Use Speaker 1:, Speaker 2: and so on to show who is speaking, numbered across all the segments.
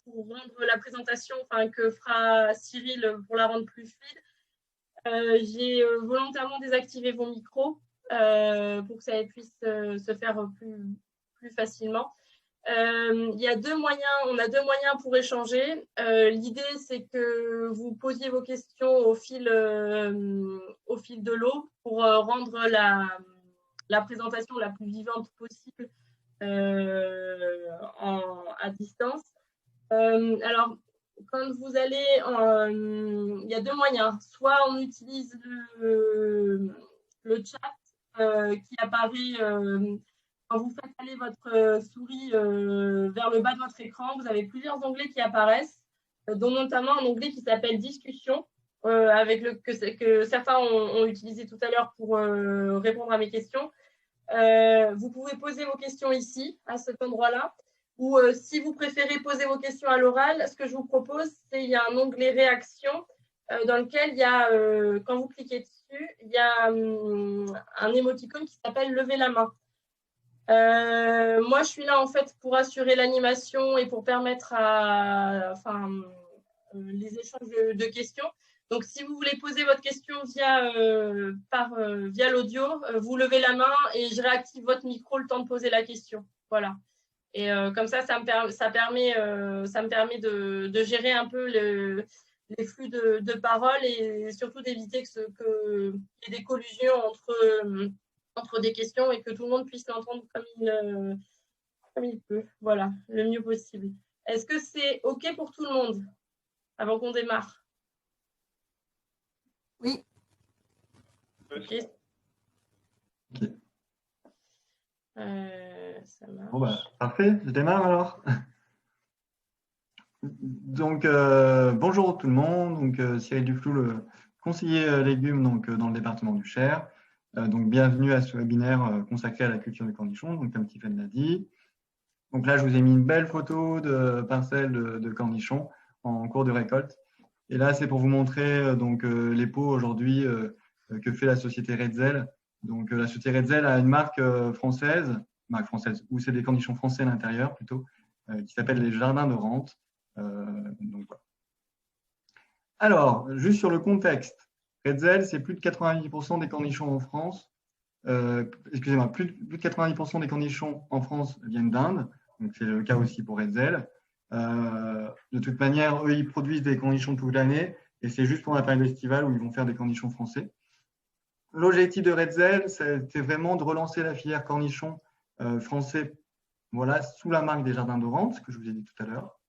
Speaker 1: pour rendre la présentation que fera Cyril pour la rendre plus fluide, j'ai volontairement désactivé vos micros pour que ça puisse se faire plus facilement. On a deux moyens pour échanger. L'idée, c'est que vous posiez vos questions au fil de l'eau pour rendre la présentation la plus vivante possible à distance. Alors, quand vous allez, il y a deux moyens. Soit on utilise le chat qui apparaît quand vous faites aller votre souris vers le bas de votre écran. Vous avez plusieurs onglets qui apparaissent, dont notamment un onglet qui s'appelle Discussion, que certains ont utilisé tout à l'heure pour répondre à mes questions. Vous pouvez poser vos questions ici, à cet endroit-là. Ou si vous préférez poser vos questions à l'oral, ce que je vous propose, c'est qu'il y a un onglet réaction dans lequel il y a, quand vous cliquez dessus, il y a un émoticône qui s'appelle lever la main. Moi, je suis là en fait pour assurer l'animation et pour permettre les échanges de questions. Donc, si vous voulez poser votre question via l'audio, vous levez la main et je réactive votre micro le temps de poser la question. Voilà. Et comme ça me permet de gérer un peu les flux de paroles et surtout d'éviter qu'il y ait des collusions entre des questions et que tout le monde puisse l'entendre comme il peut. Voilà, le mieux possible. Est-ce que c'est OK pour tout le monde avant qu'on démarre?
Speaker 2: Oui.
Speaker 1: OK. Ça marche.
Speaker 3: Bon, parfait, je démarre alors. Donc, bonjour tout le monde. Donc, Cyril Duflou, le conseiller légumes dans le département du Cher. Donc, bienvenue à ce webinaire consacré à la culture du cornichon, donc, comme Tiffany l'a dit. Donc là, je vous ai mis une belle photo de parcelles de cornichons en cours de récolte. Et là, c'est pour vous montrer les pots aujourd'hui que fait la société Redzel. Donc, la société Redzel a une marque française, où c'est des cornichons français à l'intérieur plutôt, qui s'appelle les Jardins de Rente. Donc, voilà. Alors, juste sur le contexte, Redzel, c'est plus de 90% des cornichons en France. Excusez-moi, plus de 90% des cornichons en France viennent d'Inde. Donc, c'est le cas aussi pour Redzel. De toute manière, eux, ils produisent des cornichons toute l'année et c'est juste pour la période estivale où ils vont faire des cornichons français. L'objectif de Redzel, c'était vraiment de relancer la filière cornichon français, voilà, sous la marque des Jardins de Rente, que je vous ai dit tout à l'heure.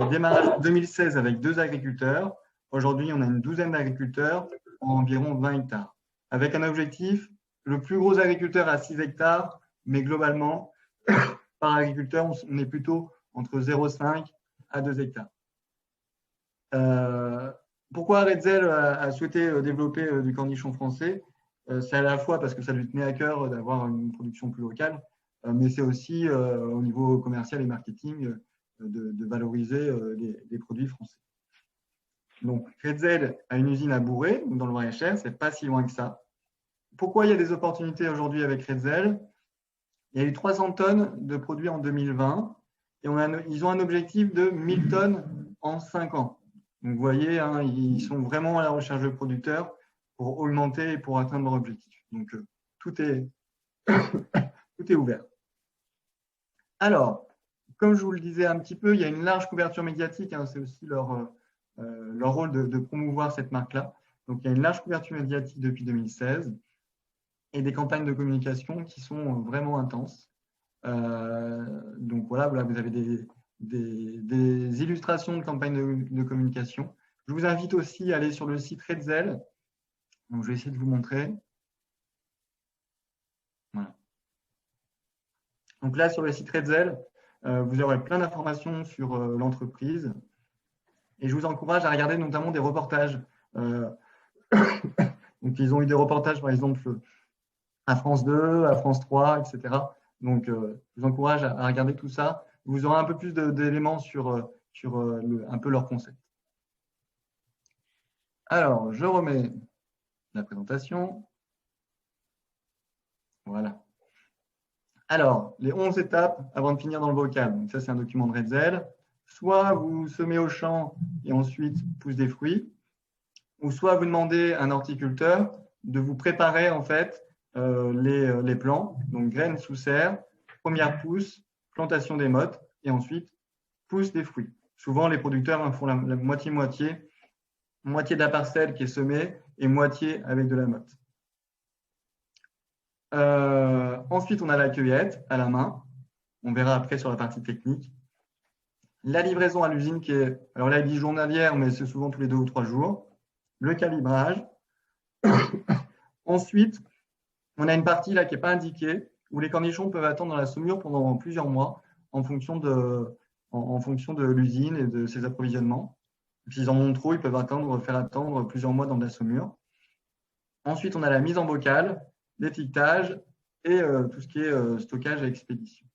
Speaker 3: Démarrage en 2016 avec 2 agriculteurs. Aujourd'hui, on a une douzaine d'agriculteurs en environ 20 hectares. Avec un objectif, le plus gros agriculteur à 6 hectares, mais globalement, par agriculteur, on est plutôt entre 0,5 à 2 hectares. Pourquoi Redzel a souhaité développer du cornichon français? C'est à la fois parce que ça lui tenait à cœur d'avoir une production plus locale, mais c'est aussi au niveau commercial et marketing de valoriser les produits français. Donc, Redzel a une usine à Bourré, dans le Loir-et-Cher, c'est pas si loin que ça. Pourquoi il y a des opportunités aujourd'hui avec Redzel? Il y a eu 300 tonnes de produits en 2020 et ils ont un objectif de 1000 tonnes en 5 ans. Donc, vous voyez, hein, ils sont vraiment à la recherche de producteurs pour augmenter et pour atteindre leur objectif. Donc, tout est ouvert. Alors, comme je vous le disais un petit peu, il y a une large couverture médiatique. Hein, c'est aussi leur rôle de promouvoir cette marque-là. Donc, il y a une large couverture médiatique depuis 2016 et des campagnes de communication qui sont vraiment intenses. Donc, voilà, vous avez des illustrations de campagnes de communication. Je vous invite aussi à aller sur le site Redzel. Donc, je vais essayer de vous montrer. Voilà. Donc là, sur le site Redzel, vous aurez plein d'informations sur l'entreprise. Et je vous encourage à regarder notamment des reportages. Donc, ils ont eu des reportages, par exemple, à France 2, à France 3, etc. Donc, je vous encourage à regarder tout ça. Vous aurez un peu plus d'éléments sur un peu leur concept. Alors, je remets la présentation. Voilà. Alors, les 11 étapes avant de finir dans le bocal. Donc, ça, c'est un document de Redzel. soit vous semez au champ et ensuite poussent des fruits, ou soit vous demandez à un horticulteur de vous préparer en fait les plants, donc graines sous serre, première pousse, plantation des mottes et ensuite pousse des fruits. Souvent, les producteurs font la moitié-moitié, moitié de la parcelle qui est semée et moitié avec de la motte. Ensuite, on a la cueillette à la main. On verra après sur la partie technique. La livraison à l'usine qui est, alors là, il dit journalière, mais c'est souvent tous les 2 ou 3 jours. Le calibrage. Ensuite, on a une partie là qui n'est pas indiquée, où les cornichons peuvent attendre dans la saumure pendant plusieurs mois en fonction de l'usine et de ses approvisionnements. S'ils en ont trop, ils peuvent faire attendre plusieurs mois dans de la saumure. Ensuite, on a la mise en bocal, l'étiquetage et tout ce qui est stockage et expédition.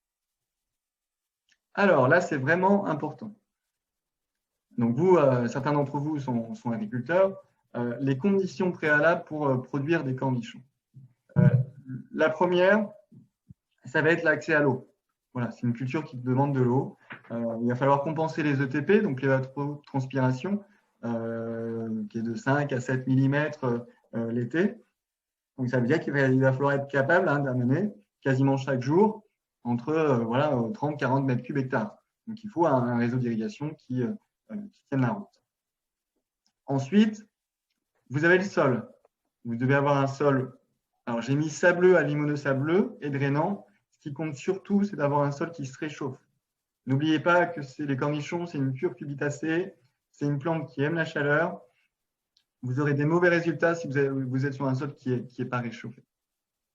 Speaker 3: Alors là, c'est vraiment important. Donc vous, certains d'entre vous sont agriculteurs. Les conditions préalables pour produire des cornichons. La première, ça va être l'accès à l'eau. Voilà, c'est une culture qui demande de l'eau. Il va falloir compenser les ETP, donc l'évapotranspiration, qui est de 5 à 7 mm l'été. Donc ça veut dire qu'il va falloir être capable d'amener quasiment chaque jour entre 30-40 mètres cubes hectares. Donc il faut un réseau d'irrigation qui tienne la route. Ensuite, vous avez le sol. Vous devez avoir un sol. Alors j'ai mis sableux à limoneux-sableux et drainant. Ce qui compte surtout, c'est d'avoir un sol qui se réchauffe. N'oubliez pas que les cornichons, c'est une cucurbitacée, c'est une plante qui aime la chaleur. Vous aurez des mauvais résultats si vous êtes sur un sol qui n'est pas réchauffé.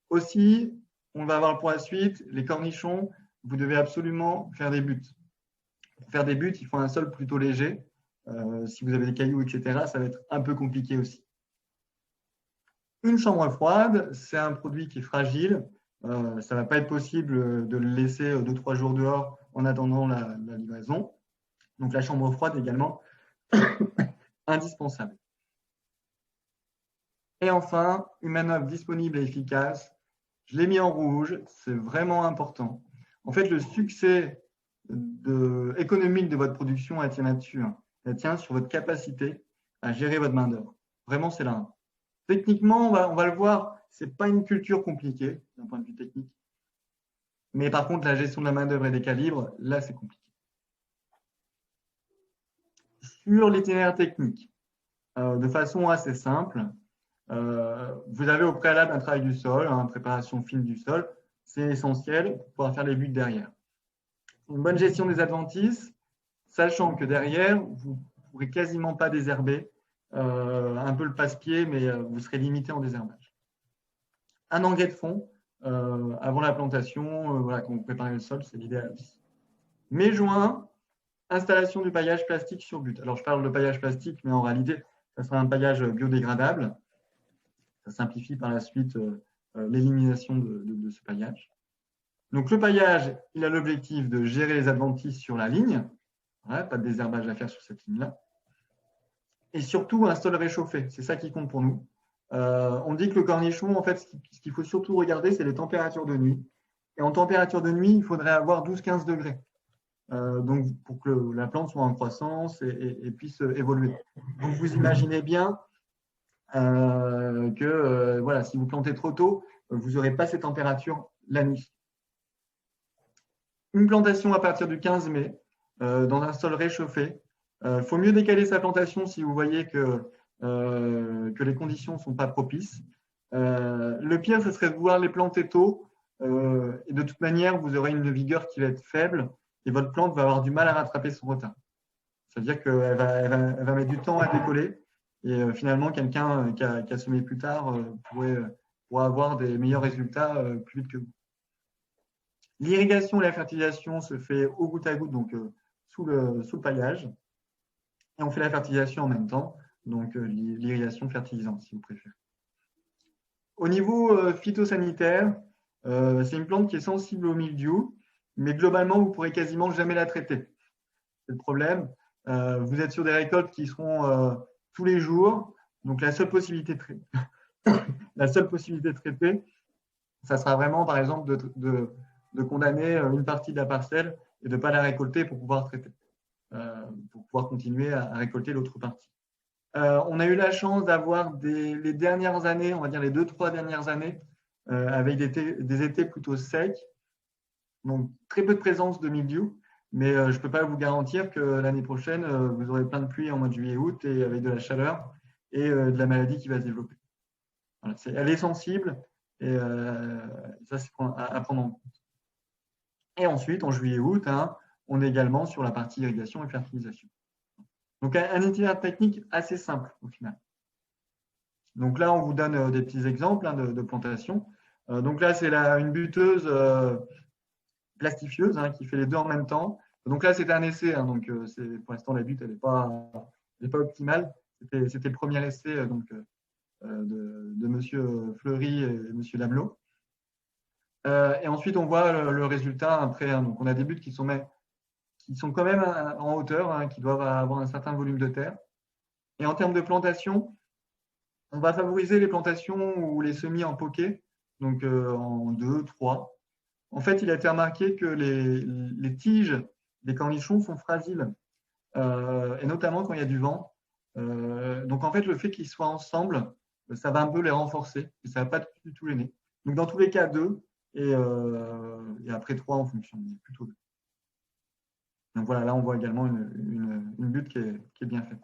Speaker 3: Aussi, on va voir pour la suite, les cornichons, vous devez absolument faire des buttes. Pour faire des buttes, il faut un sol plutôt léger. Si vous avez des cailloux, etc., ça va être un peu compliqué aussi. Une chambre froide, c'est un produit qui est fragile. Ça ne va pas être possible de le laisser 2-3 jours dehors en attendant la livraison. Donc la chambre froide également indispensable. Et enfin, une manœuvre disponible et efficace. Je l'ai mis en rouge, c'est vraiment important. En fait, le succès économique de votre production, elle tient là-dessus. Elle tient sur votre capacité à gérer votre main-d'œuvre. Vraiment, c'est là. Techniquement, on va le voir, ce n'est pas une culture compliquée d'un point de vue technique. Mais par contre, la gestion de la main-d'œuvre et des calibres, là, c'est compliqué. Sur l'itinéraire technique, de façon assez simple, vous avez au préalable un travail du sol, une préparation fine du sol. C'est essentiel pour pouvoir faire les buttes derrière. Une bonne gestion des adventices, sachant que derrière, vous ne pourrez quasiment pas désherber. Un peu le passe-pied, mais vous serez limité en désherbage. Un engrais de fond avant la plantation, quand vous préparez le sol, c'est l'idéal aussi. Mai-juin, installation du paillage plastique sur butte. Alors, je parle de paillage plastique, mais en réalité, ça sera un paillage biodégradable. Ça simplifie par la suite l'élimination de ce paillage. Donc, le paillage, il a l'objectif de gérer les adventices sur la ligne. Pas de désherbage à faire sur cette ligne-là. Et surtout, un sol réchauffé. C'est ça qui compte pour nous. On dit que le cornichon, en fait, ce qu'il faut surtout regarder, c'est les températures de nuit. Et en température de nuit, il faudrait avoir 12-15 degrés. Donc, pour que la plante soit en croissance et puisse évoluer. Donc, vous imaginez bien que si vous plantez trop tôt, vous n'aurez pas ces températures la nuit. Une plantation à partir du 15 mai, dans un sol réchauffé. Il faut mieux décaler sa plantation si vous voyez que les conditions ne sont pas propices. Le pire, ce serait de vouloir les planter tôt. Et de toute manière, vous aurez une vigueur qui va être faible et votre plante va avoir du mal à rattraper son retard. C'est-à-dire qu'elle va mettre du temps à décoller. Et finalement, quelqu'un qui a semé plus tard pourrait avoir des meilleurs résultats plus vite que vous. L'irrigation et la fertilisation se fait au goutte à goutte, donc sous le paillage. Et on fait la fertilisation en même temps, donc l'irrigation fertilisante, si vous préférez. Au niveau phytosanitaire, c'est une plante qui est sensible au mildiou, mais globalement, vous ne pourrez quasiment jamais la traiter. C'est le problème. Vous êtes sur des récoltes qui seront tous les jours, donc la seule possibilité de traiter, ça sera vraiment, par exemple, de condamner une partie de la parcelle et de ne pas la récolter pour pouvoir traiter. pour pouvoir continuer à récolter l'autre partie. On a eu la chance d'avoir les dernières années, on va dire les 2-3 dernières années, avec des étés plutôt secs, donc très peu de présence de mildiou, mais je ne peux pas vous garantir que l'année prochaine, vous aurez plein de pluie en mois de juillet-août et avec de la chaleur et de la maladie qui va se développer. Voilà, elle est sensible et ça, c'est à prendre en compte. Et ensuite, en juillet-août, hein, on est également sur la partie irrigation et fertilisation. Donc, un itinéraire technique assez simple au final. Donc là, on vous donne des petits exemples hein, de plantation. Donc là, c'est une buteuse plastifieuse hein, qui fait les deux en même temps. Donc là, c'était un essai. Hein, donc pour l'instant, la butte, elle n'est pas optimale. C'était le premier essai de Monsieur Fleury et Monsieur Lamelot. Et ensuite, on voit le résultat après. Hein, donc, on a des buttes qui sont quand même en hauteur, hein, qui doivent avoir un certain volume de terre. Et en termes de plantation, on va favoriser les plantations ou les semis en poquet, donc en 2, 3. En fait, il a été remarqué que les tiges des cornichons sont fragiles, et notamment quand il y a du vent. Donc, en fait, le fait qu'ils soient ensemble, ça va un peu les renforcer et ça ne va pas du tout les nez. Donc, dans tous les cas, 2 et après 3 en fonction, plutôt 2. Donc, voilà, là, on voit également une butte qui est bien faite.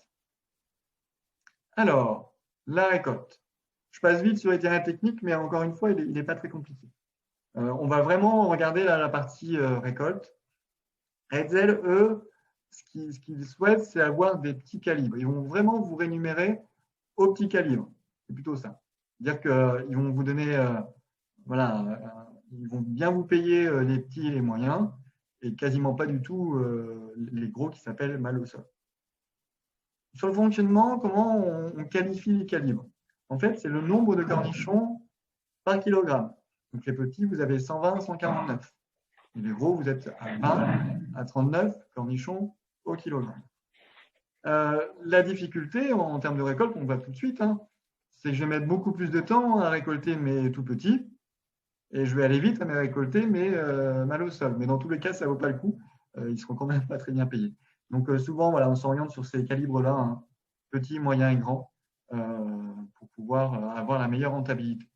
Speaker 3: Alors, la récolte. Je passe vite sur les terrains techniques, mais encore une fois, il n'est pas très compliqué. On va vraiment regarder la partie récolte. Redzel, eux, ce qu'ils souhaitent, c'est avoir des petits calibres. Ils vont vraiment vous rémunérer au petit calibre. C'est plutôt ça. C'est-à-dire qu'ils vont vous donner, ils vont bien vous payer les petits et les moyens, et quasiment pas du tout les gros qui s'appellent mal au sol. Sur le fonctionnement, comment on qualifie les calibres? En fait, c'est le nombre de cornichons par kilogramme. Donc, les petits, vous avez 120, 149. Et les gros, vous êtes à 20, à 39 cornichons au kilogramme. La difficulté en termes de récolte, on voit tout de suite, hein, c'est que je vais mettre beaucoup plus de temps à récolter mes tout petits et je vais aller vite à me récolter mes mal au sol. Mais dans tous les cas, ça ne vaut pas le coup. Ils ne seront quand même pas très bien payés. Donc, souvent, voilà, on s'oriente sur ces calibres-là, hein, petits, moyens et grands, pour pouvoir avoir la meilleure rentabilité.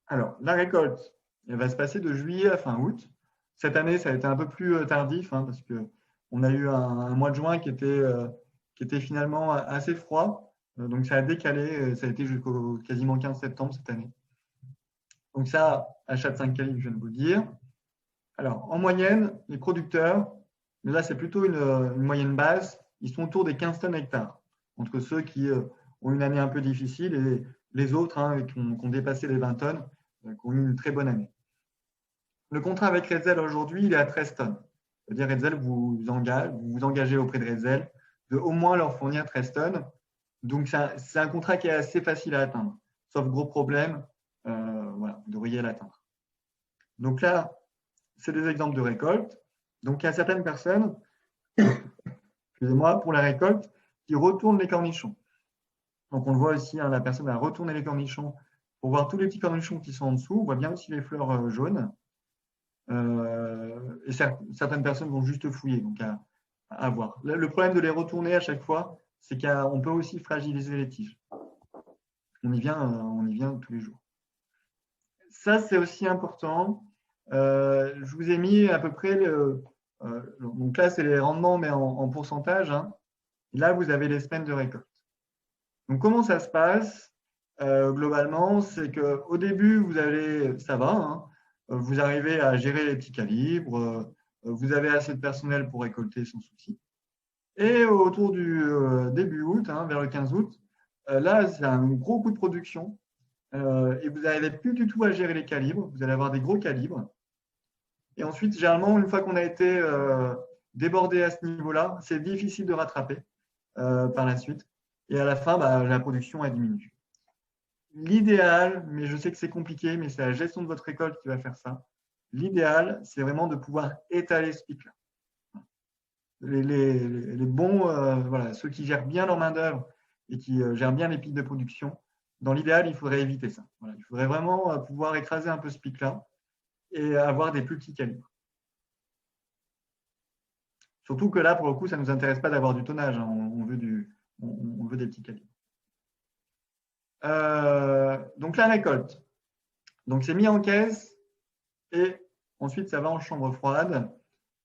Speaker 3: Alors, la récolte, elle va se passer de juillet à fin août. Cette année, ça a été un peu plus tardif hein, parce qu'on a eu un mois de juin qui était finalement assez froid. Donc, ça a décalé. Ça a été jusqu'au quasiment 15 septembre cette année. Donc, ça, achat de 5 calibres, je viens de vous le dire. Alors, en moyenne, les producteurs, mais là, c'est plutôt une moyenne basse, ils sont autour des 15 tonnes hectares, entre ceux qui ont une année un peu difficile et les autres hein, qui ont dépassé les 20 tonnes, qui ont eu une très bonne année. Le contrat avec Redzel aujourd'hui, il est à 13 tonnes. C'est-à-dire, Redzel vous vous engagez auprès de Redzel de au moins leur fournir 13 tonnes. Donc, c'est un contrat qui est assez facile à atteindre. Sauf gros problème, voilà, vous devriez l'atteindre. Donc là, c'est des exemples de récolte. Donc, il y a certaines personnes, excusez-moi, pour la récolte, qui retournent les cornichons. Donc, on le voit aussi, hein, la personne a retourné les cornichons pour voir tous les petits cornichons qui sont en dessous. On voit bien aussi les fleurs jaunes. Et certaines personnes vont juste fouiller, donc à voir. Le problème de les retourner à chaque fois, c'est qu'on peut aussi fragiliser les tiges. On y vient tous les jours. Ça, c'est aussi important. Je vous ai mis à peu près donc là, c'est les rendements, mais en pourcentage. Hein. Et là, vous avez les semaines de récolte. Donc, comment ça se passe globalement? C'est qu'au début, ça va. Hein. Vous arrivez à gérer les petits calibres. Vous avez assez de personnel pour récolter sans souci. Et autour du début août, hein, vers le 15 août, là, c'est un gros coup de production. Et vous n'arrivez plus du tout à gérer les calibres. Vous allez avoir des gros calibres. Et ensuite, généralement, une fois qu'on a été débordé à ce niveau-là, c'est difficile de rattraper par la suite. Et à la fin, la production a diminué. L'idéal, mais je sais que c'est compliqué, mais c'est la gestion de votre récolte qui va faire ça. L'idéal, c'est vraiment de pouvoir étaler ce pic-là. Les bons, voilà, ceux qui gèrent bien leur main-d'œuvre et qui gèrent bien les pics de production, dans l'idéal, il faudrait éviter ça. Voilà, il faudrait vraiment pouvoir écraser un peu ce pic-là et avoir des plus petits calibres. Surtout que là, pour le coup, ça ne nous intéresse pas d'avoir du tonnage, hein. On veut des petits calibres. Donc la récolte. Donc c'est mis en caisse et ensuite ça va en chambre froide.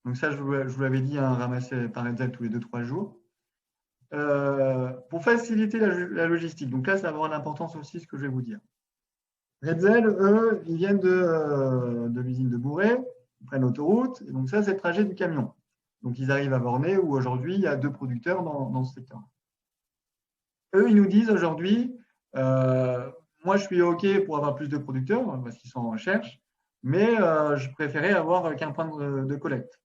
Speaker 3: Donc ça, je vous l'avais dit, hein, ramassé par Hetzel tous les 2-3 jours. Pour faciliter la logistique. Donc là, ça va avoir l'importance aussi ce que je vais vous dire. Hetzel, eux, ils viennent de l'usine de Bourret, ils prennent l'autoroute, et donc ça, c'est le trajet du camion. Donc ils arrivent à Bornée, où aujourd'hui, il y a 2 producteurs dans ce secteur. Eux, ils nous disent aujourd'hui, moi, je suis OK pour avoir plus de producteurs, parce qu'ils sont en recherche, mais je préférais avoir qu'un point de collecte.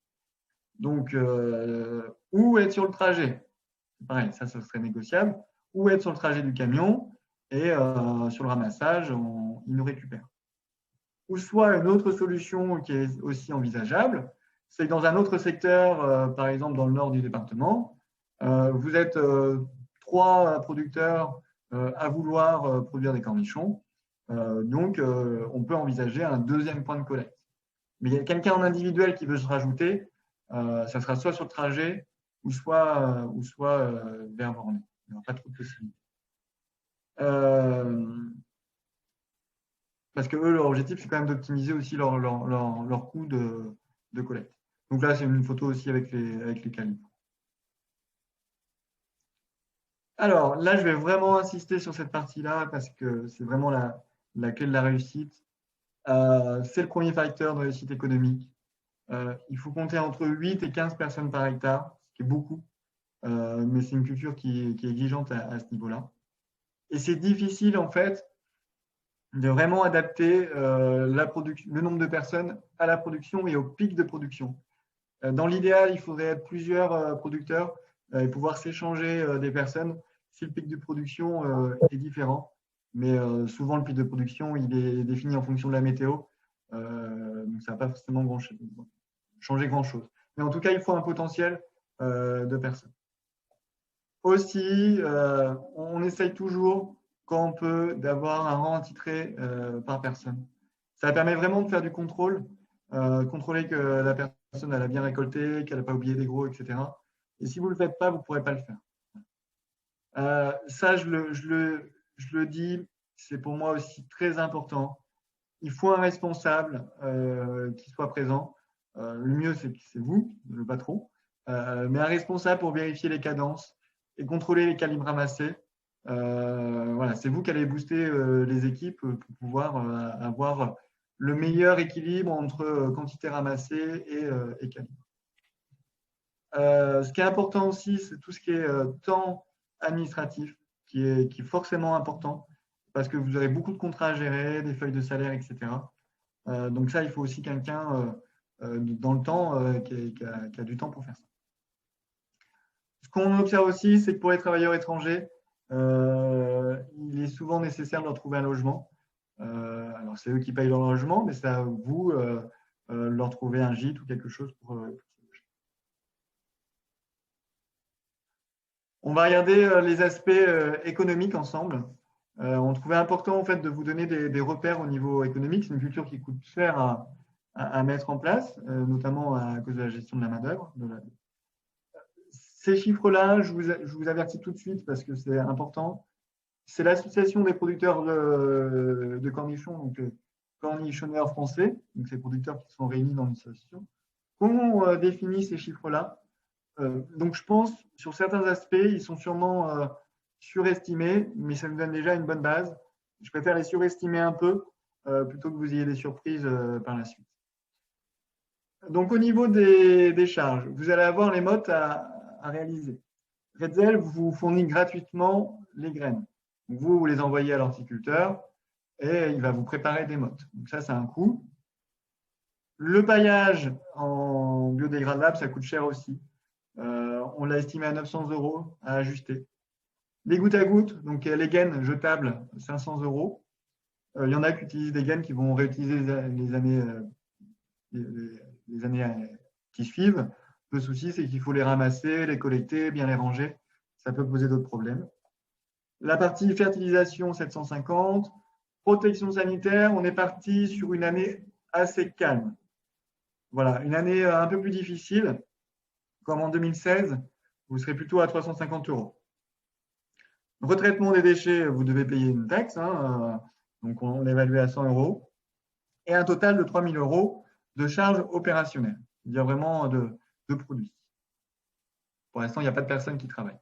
Speaker 3: Donc, ou être sur le trajet. Pareil, ça serait négociable. Ou être sur le trajet du camion et sur le ramassage, ils nous récupèrent. Ou soit une autre solution qui est aussi envisageable, c'est que dans un autre secteur, par exemple dans le nord du département, vous êtes 3 producteurs à vouloir produire des cornichons. Donc, on peut envisager un deuxième point de collecte. Mais il y a quelqu'un en individuel qui veut se rajouter, ça sera soit sur le trajet ou soit vers Bornée. Il n'y aura pas trop de possibilités. Parce que eux, leur objectif, c'est quand même d'optimiser aussi leur coût de collecte. Donc là, c'est une photo aussi avec les calibres. Alors là, je vais vraiment insister sur cette partie-là parce que c'est vraiment la clé de la réussite. C'est le premier facteur de réussite économique. Il faut compter entre 8 et 15 personnes par hectare, ce qui est beaucoup, mais c'est une culture qui est exigeante à ce niveau-là. Et c'est difficile, en fait, de vraiment adapter le nombre de personnes à la production et au pic de production. Dans l'idéal, il faudrait être plusieurs producteurs et pouvoir s'échanger des personnes si le pic de production est différent. Mais souvent, le pic de production, il est défini en fonction de la météo. Donc, ça ne va pas forcément changer grand-chose. Mais en tout cas, il faut un potentiel de personnes. Aussi, on essaye toujours, quand on peut, d'avoir un rang attitré par personne. Ça permet vraiment de faire du contrôle, contrôler que la personne elle a bien récolté, qu'elle n'a pas oublié des gros, etc. Et si vous ne le faites pas, vous ne pourrez pas le faire. Ça, je le dis, c'est pour moi aussi très important. Il faut un responsable qui soit présent. Le mieux, c'est vous, le patron, mais un responsable pour vérifier les cadences et contrôler les calibres ramassés. Voilà, c'est vous qui allez booster les équipes pour pouvoir avoir le meilleur équilibre entre quantité ramassée et calibre. Ce qui est important aussi, c'est tout ce qui est temps administratif, qui est forcément important, parce que vous aurez beaucoup de contrats à gérer, des feuilles de salaire, etc. Donc ça, il faut aussi quelqu'un dans le temps qui a du temps pour faire ça. Ce qu'on observe aussi, c'est que pour les travailleurs étrangers, il est souvent nécessaire de leur trouver un logement. Alors, c'est eux qui payent leur logement, mais c'est à vous leur trouver un gîte ou quelque chose pour On va regarder les aspects économiques ensemble. On trouvait important en fait, de vous donner des repères au niveau économique. C'est une culture qui coûte cher à mettre en place, notamment à cause de la gestion de la main-d'œuvre. Ces chiffres-là, je vous avertis tout de suite parce que c'est important. C'est l'association des producteurs de cornichons, donc cornichonneurs français, donc ces producteurs qui sont réunis dans une association. Comment on définit ces chiffres-là? Donc, je pense, sur certains aspects, ils sont sûrement surestimés, mais ça nous donne déjà une bonne base. Je préfère les surestimer un peu plutôt que vous ayez des surprises par la suite. Donc, au niveau des charges, vous allez avoir les mottes à réaliser. Hetzel vous fournit gratuitement les graines. Donc, vous les envoyez à l'horticulteur et il va vous préparer des mottes. Donc, ça, c'est un coût. Le paillage en biodégradable, ça coûte cher aussi. On l'a estimé à 900 € à ajuster. Les gouttes à gouttes, donc les gaines jetables, 500 €. Il y en a qui utilisent des gaines qui vont réutiliser les années qui suivent. Le souci, c'est qu'il faut les ramasser, les collecter, bien les ranger. Ça peut poser d'autres problèmes. La partie fertilisation, 750. Protection sanitaire, on est parti sur une année assez calme. Voilà, une année un peu plus difficile. comme en 2016, vous serez plutôt à 350 €. Retraitement des déchets, vous devez payer une taxe, hein, donc on l'évalue à 100 €, et un total de 3 000 € de charges opérationnelles, c'est-à-dire vraiment de produits. Pour l'instant, il n'y a pas de personne qui travaille.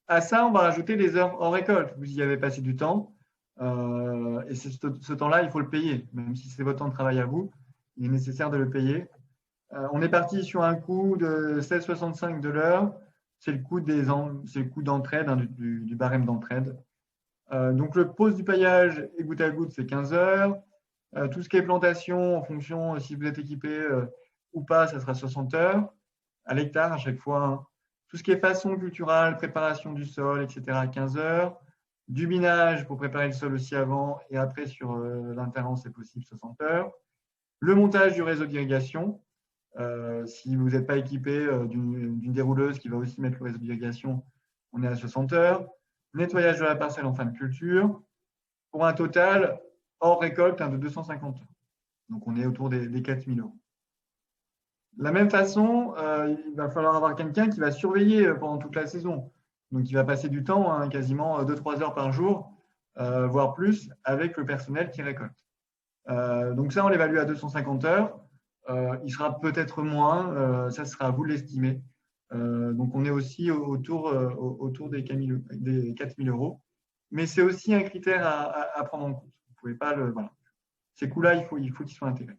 Speaker 3: À ça, on va rajouter les heures hors récolte. Vous y avez passé du temps, et ce temps-là, il faut le payer. Même si c'est votre temps de travail à vous, il est nécessaire de le payer. On est parti sur un coût de 16,65 € de l'heure. C'est le coût d'entraide, hein, du barème d'entraide. Donc, le pose du paillage et goutte à goutte, c'est 15 heures. Tout ce qui est plantation, en fonction si vous êtes équipé ou pas, ça sera 60 heures à l'hectare à chaque fois, hein. Tout ce qui est façon culturelle, préparation du sol, etc., 15 heures. Du binage pour préparer le sol aussi avant et après sur l'interrant, c'est possible, 60 heures. Le montage du réseau d'irrigation. Si vous n'êtes pas équipé d'une dérouleuse qui va aussi mettre le réseau d'irrigation, on est à 60 heures. Nettoyage de la parcelle en fin de culture, pour un total hors récolte de 250 heures. Donc, on est autour des 4 000 €. De la même façon, il va falloir avoir quelqu'un qui va surveiller pendant toute la saison. Donc, il va passer du temps, hein, quasiment 2-3 heures par jour, voire plus, avec le personnel qui récolte. Donc, ça, on l'évalue à 250 heures. Il sera peut-être moins, ça sera à vous de l'estimer. Donc, on est aussi autour des 4 000 €. Mais c'est aussi un critère à prendre en compte. Vous pouvez pas voilà. Ces coûts-là, il faut qu'ils soient intégrés.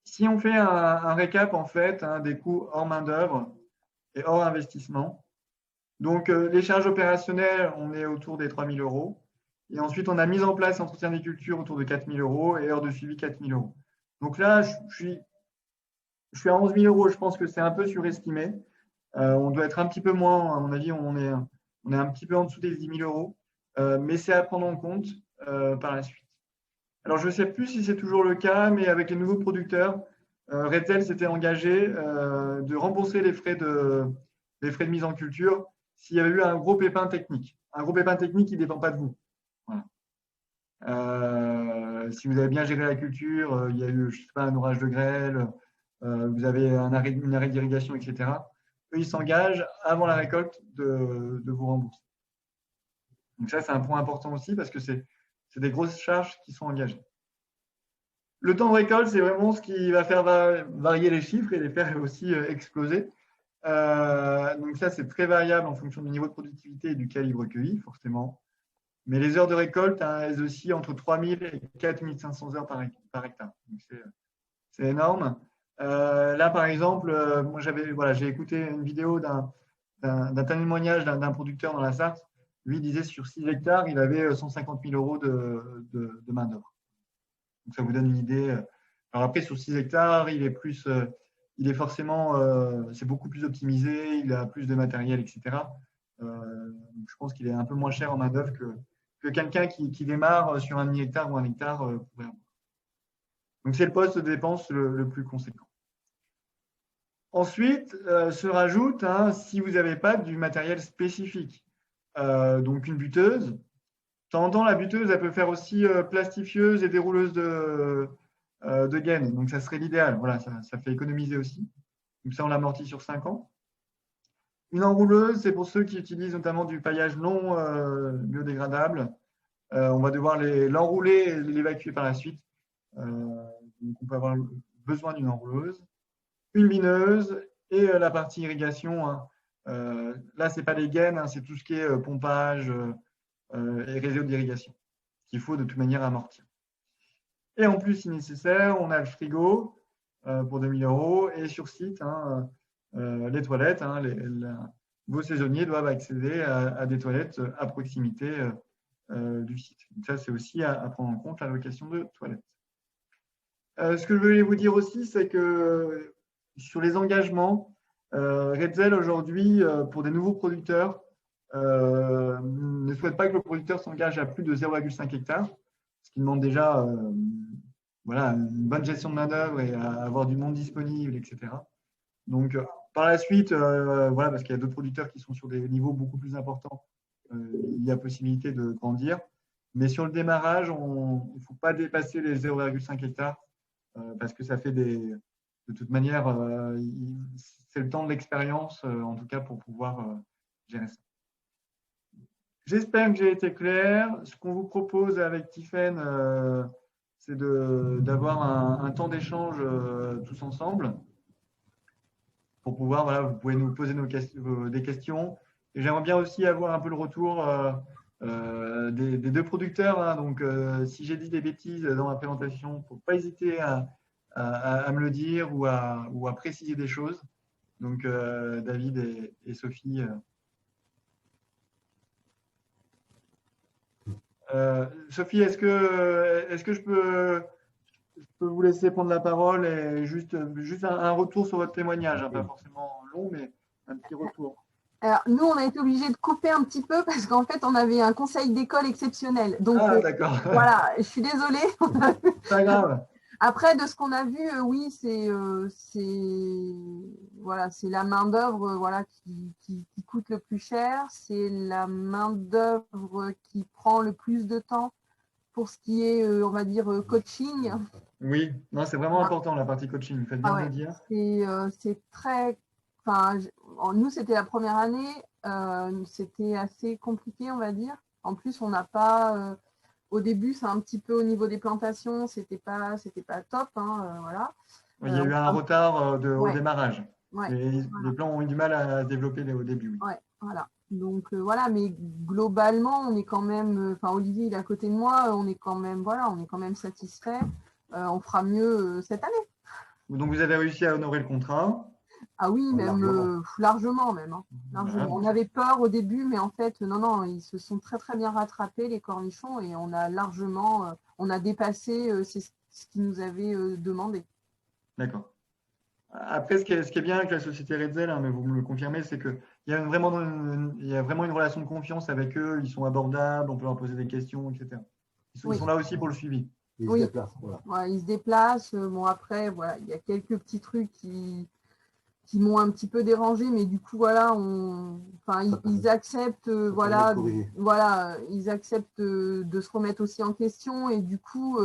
Speaker 3: Si on fait un récap en fait, hein, des coûts hors main-d'œuvre et hors investissement, donc les charges opérationnelles, on est autour des 3 000 €. Et ensuite, on a mis en place entretien des cultures autour de 4 000 € et heures de suivi 4 000 €. Donc là, je suis à 11 000 €. Je pense que c'est un peu surestimé. On doit être un petit peu moins, à mon avis, on est un petit peu en dessous des 10 000 €. Mais c'est à prendre en compte par la suite. Alors, je ne sais plus si c'est toujours le cas, mais avec les nouveaux producteurs, Redzel s'était engagé de rembourser les frais de mise en culture s'il y avait eu un gros pépin technique. Un gros pépin technique qui ne dépend pas de vous. Voilà. Si vous avez bien géré la culture, il y a eu, je sais pas, un orage de grêle, vous avez une arrêt d'irrigation, etc. Eux, ils s'engagent avant la récolte de vous rembourser. Donc ça, c'est un point important aussi parce que c'est des grosses charges qui sont engagées. Le temps de récolte, c'est vraiment ce qui va faire varier les chiffres et les faire aussi exploser. Donc ça, c'est très variable en fonction du niveau de productivité et du calibre cueilli, forcément. Mais les heures de récolte, hein, elles oscillent entre 3 000 et 4 500 heures par hectare. C'est énorme. Là, par exemple, moi, j'ai écouté une vidéo d'un témoignage d'un producteur dans la Sarthe. Lui, il disait sur 6 hectares, il avait 150 000 € de main-d'œuvre. Donc, ça vous donne une idée. Alors après, sur 6 hectares, il est forcément, c'est beaucoup plus optimisé, il a plus de matériel, etc. Je pense qu'il est un peu moins cher en main-d'œuvre que quelqu'un qui démarre sur un demi-hectare ou un hectare pourrait avoir. Donc, c'est le poste de dépense le plus conséquent. Ensuite, se rajoute, hein, si vous n'avez pas du matériel spécifique, donc une buteuse. De temps en temps, la buteuse, elle peut faire aussi plastifieuse et dérouleuse de gaines. Donc, ça serait l'idéal. Voilà, ça fait économiser aussi. Donc, ça, on l'amortit sur 5 ans. Une enrouleuse, c'est pour ceux qui utilisent notamment du paillage non biodégradable. On va devoir l'enrouler et l'évacuer par la suite. Donc, on peut avoir besoin d'une enrouleuse. Une bineuse et la partie irrigation. Hein. Là, ce n'est pas les gaines, hein, c'est tout ce qui est pompage et réseau d'irrigation qu'il faut de toute manière amortir. Et en plus, si nécessaire, on a le frigo pour 2 000 € et sur site, hein, les toilettes. Hein, vos saisonniers doivent accéder à des toilettes à proximité du site. Donc ça, c'est aussi à prendre en compte la location de toilettes. Ce que je voulais vous dire aussi, c'est que sur les engagements, Redzel aujourd'hui, pour des nouveaux producteurs, ne souhaite pas que le producteur s'engage à plus de 0,5 hectares, ce qui demande déjà voilà, une bonne gestion de main-d'œuvre et à avoir du monde disponible, etc. Donc, par la suite, voilà, parce qu'il y a d'autres producteurs qui sont sur des niveaux beaucoup plus importants, il y a possibilité de grandir. Mais sur le démarrage, il ne faut pas dépasser les 0,5 hectares parce que ça fait de de toute manière, c'est le temps de l'expérience, en tout cas, pour pouvoir gérer ça. J'espère que j'ai été clair. Ce qu'on vous propose avec Tiffaine, c'est d'avoir un temps d'échange tous ensemble pour pouvoir, voilà, vous pouvez nous poser des questions. Et j'aimerais bien aussi avoir un peu le retour des deux producteurs, hein. Donc, si j'ai dit des bêtises dans ma présentation, il ne faut pas hésiter à me le dire ou à préciser des choses. Donc, David et Sophie. Sophie, est-ce que je peux vous laisser prendre la parole et juste un retour sur votre témoignage, hein, pas forcément long, mais un petit retour.
Speaker 2: Alors, nous, on a été obligés de couper un petit peu parce qu'en fait, on avait un conseil d'école exceptionnel. Donc,
Speaker 3: d'accord.
Speaker 2: Voilà, je suis désolée.
Speaker 3: Pas grave.
Speaker 2: Après, de ce qu'on a vu, oui, c'est voilà, la main-d'œuvre voilà, qui coûte le plus cher. C'est la main-d'œuvre qui prend le plus de temps pour ce qui est, on va dire, coaching.
Speaker 3: Oui, non, c'est vraiment important la partie coaching. Faites bien de le dire.
Speaker 2: C'est très. Enfin, nous, c'était la première année. C'était assez compliqué, on va dire. En plus, on n'a pas. Au début, c'est un petit peu au niveau des plantations, c'était pas top, hein, voilà.
Speaker 3: Il y a eu un retard au démarrage.
Speaker 2: Ouais,
Speaker 3: les plants ont eu du mal à se développer au début. Oui.
Speaker 2: Ouais, voilà. Donc voilà, mais globalement, on est quand même. Enfin, Olivier, il est à côté de moi, on est quand même satisfait. On fera mieux cette année.
Speaker 3: Donc vous avez réussi à honorer le contrat.
Speaker 2: Ah oui, même largement même. Hein. Largement. Voilà. On avait peur au début, mais en fait, non, ils se sont très très bien rattrapés, les cornichons, et on a largement, on a dépassé ce qu'ils nous avaient demandé.
Speaker 3: D'accord. Après, ce qui est bien avec la société Redzel, hein, mais vous me le confirmez, c'est qu'il y a vraiment une relation de confiance avec eux, ils sont abordables, on peut leur poser des questions, etc. Ils sont là aussi pour le suivi.
Speaker 2: Ils se déplacent. Voilà. Ouais, ils se déplacent. Bon, après, voilà, il y a quelques petits trucs qui m'ont un petit peu dérangé, mais du coup, voilà, ils acceptent, ils acceptent de se remettre aussi en question, et du coup,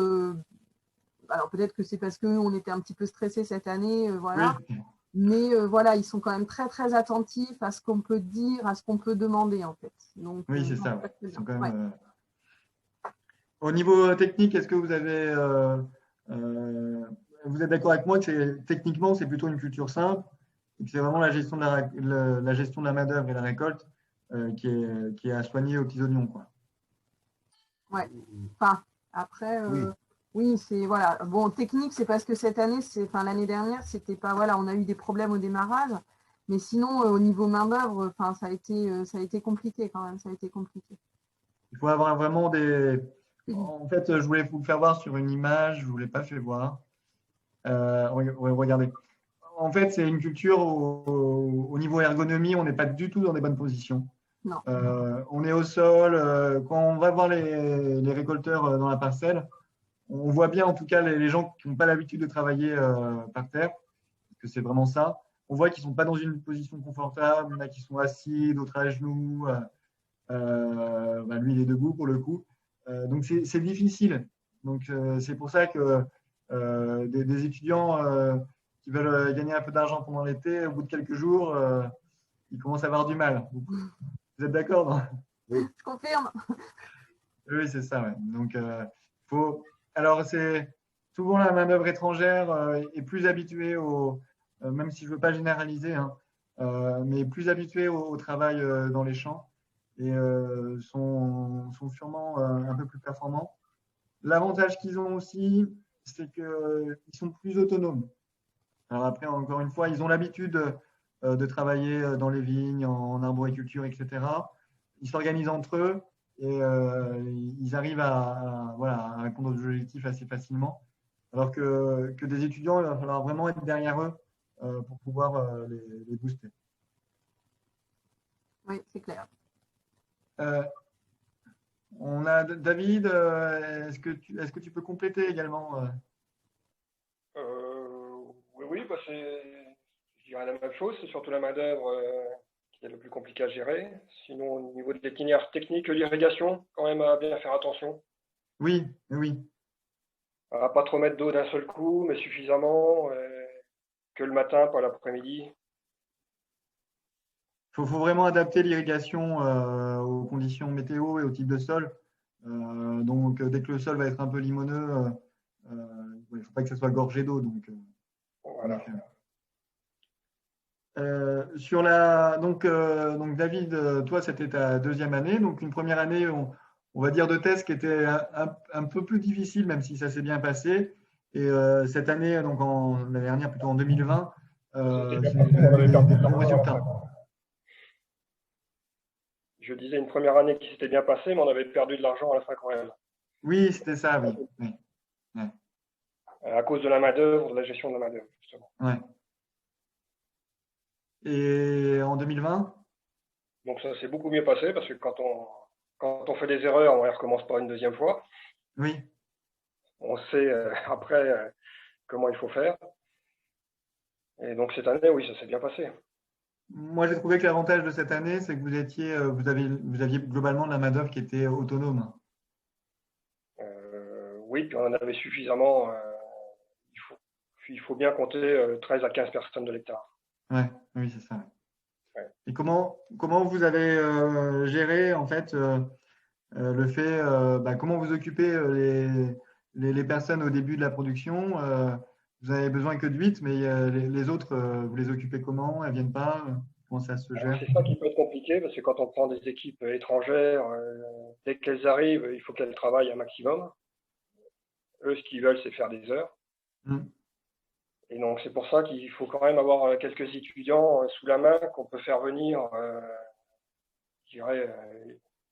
Speaker 2: alors peut-être que c'est parce qu'on était un petit peu stressés cette année, voilà, oui. Mais voilà, ils sont quand même très très attentifs à ce qu'on peut dire, à ce qu'on peut demander en fait. Donc,
Speaker 3: oui, c'est ça. Ils sont quand même, au niveau technique, est-ce que vous avez, vous êtes d'accord avec moi que techniquement c'est plutôt une culture simple? C'est vraiment la gestion de la main-d'œuvre et la récolte qui est à soigner aux petits oignons, quoi.
Speaker 2: Ouais. Enfin, après, oui, c'est voilà. Bon, technique, c'est parce que cette année, l'année dernière, c'était pas voilà, on a eu des problèmes au démarrage, mais sinon au niveau main-d'œuvre, ça a été compliqué quand même, ça a été compliqué.
Speaker 3: Il faut avoir vraiment des. En fait, je voulais vous faire voir sur une image, je ne vous l'ai pas fait voir. Regardez. En fait, c'est une culture au niveau ergonomie, on n'est pas du tout dans des bonnes positions.
Speaker 2: Non.
Speaker 3: On est au sol. Quand on va voir les récolteurs dans la parcelle, on voit bien en tout cas les gens qui n'ont pas l'habitude de travailler par terre, parce que c'est vraiment ça. On voit qu'ils ne sont pas dans une position confortable, il y en a qui sont assis, d'autres à genoux. Lui, il est debout pour le coup. Donc, c'est difficile. Donc, c'est pour ça que des étudiants qui veulent gagner un peu d'argent pendant l'été, au bout de quelques jours, ils commencent à avoir du mal. Vous êtes d'accord, non?
Speaker 2: Oui, je confirme.
Speaker 3: Oui, c'est ça. Ouais. Donc, alors, c'est souvent la main-d'œuvre étrangère est plus habituée même si je ne veux pas généraliser, hein, mais plus habituée au travail dans les champs et sont sûrement un peu plus performants. L'avantage qu'ils ont aussi, c'est qu'ils sont plus autonomes. Alors après, encore une fois, ils ont l'habitude de travailler dans les vignes, en arboriculture, etc. Ils s'organisent entre eux et ils arrivent à répondre aux objectifs assez facilement. Alors que des étudiants, il va falloir vraiment être derrière eux pour pouvoir les booster.
Speaker 2: Oui, c'est clair.
Speaker 3: On a David, est-ce que tu peux compléter également
Speaker 4: Oui, je dirais la même chose, c'est surtout la main-d'œuvre qui est le plus compliqué à gérer. Sinon, au niveau de l'itinéraire technique, l'irrigation, quand même à bien faire attention.
Speaker 3: Oui.
Speaker 4: À pas trop mettre d'eau d'un seul coup, mais suffisamment. que le matin, pas l'après-midi.
Speaker 3: Il faut vraiment adapter l'irrigation aux conditions météo et au type de sol. Donc, dès que le sol va être un peu limoneux, il ne faut pas que ce soit gorgé d'eau. Donc,
Speaker 4: Voilà.
Speaker 3: donc David, toi, c'était ta deuxième année. Donc, une première année, on va dire, de test qui était un peu plus difficile, même si ça s'est bien passé. Et cette année, donc l'année dernière, plutôt en 2020, vous avez eu des bons résultats.
Speaker 4: Je disais une première année qui s'était bien passée, mais on avait perdu de l'argent à la fin quand même.
Speaker 3: Oui, c'était ça, oui. Ouais.
Speaker 4: À cause de la main-d'œuvre, de la gestion de la main-d'œuvre, justement.
Speaker 3: Ouais. Et en 2020?
Speaker 4: Donc ça s'est beaucoup mieux passé parce que quand on fait des erreurs, on ne les recommence pas une deuxième fois.
Speaker 3: Oui.
Speaker 4: On sait après comment il faut faire. Et donc cette année, oui, ça s'est bien passé.
Speaker 3: Moi, j'ai trouvé que l'avantage de cette année, c'est que vous aviez globalement de la main-d'œuvre qui était autonome.
Speaker 4: Oui, puis on en avait suffisamment. Il faut bien compter 13 à 15 personnes de l'hectare.
Speaker 3: Ouais, oui, c'est ça.
Speaker 4: Ouais.
Speaker 3: Et comment vous avez géré en fait le fait, comment vous occupez les personnes au début de la production? Vous avez besoin que de 8, mais les autres, vous les occupez comment? Elles viennent pas? Comment ça se gère?
Speaker 4: C'est ça qui peut être compliqué parce que quand on prend des équipes étrangères, dès qu'elles arrivent, il faut qu'elles travaillent un maximum. Eux, ce qu'ils veulent, c'est faire des heures. Et donc, c'est pour ça qu'il faut quand même avoir quelques étudiants sous la main qu'on peut faire venir, je dirais,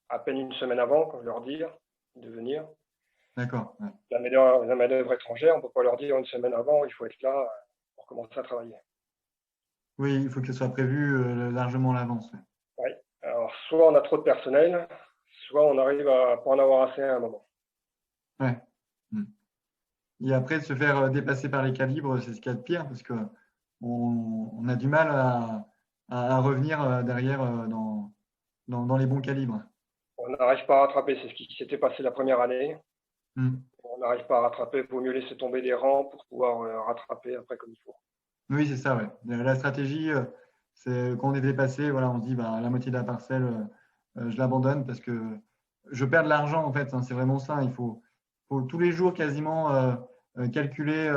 Speaker 4: à peine une semaine avant, comme leur dire de venir.
Speaker 3: D'accord. Ouais.
Speaker 4: La main-d'œuvre étrangère, on ne peut pas leur dire une semaine avant, il faut être là pour commencer à travailler.
Speaker 3: Oui, il faut que ce soit prévu largement à l'avance. Ouais.
Speaker 4: Oui. Alors, soit on a trop de personnel, soit on arrive à pas en avoir assez à un moment.
Speaker 3: Ouais. Et après, de se faire dépasser par les calibres, c'est ce qu'il y a de pire parce que on a du mal à revenir derrière dans les bons calibres.
Speaker 4: On n'arrive pas à rattraper, c'est ce qui s'était passé la première année. On n'arrive pas à rattraper, il vaut mieux laisser tomber des rangs pour pouvoir rattraper après comme il faut.
Speaker 3: Oui, c'est ça, ouais. La stratégie, c'est quand on est dépassé, voilà, on se dit la moitié de la parcelle, je l'abandonne parce que je perds de l'argent en fait. Hein, c'est vraiment ça. Il faut tous les jours quasiment calculer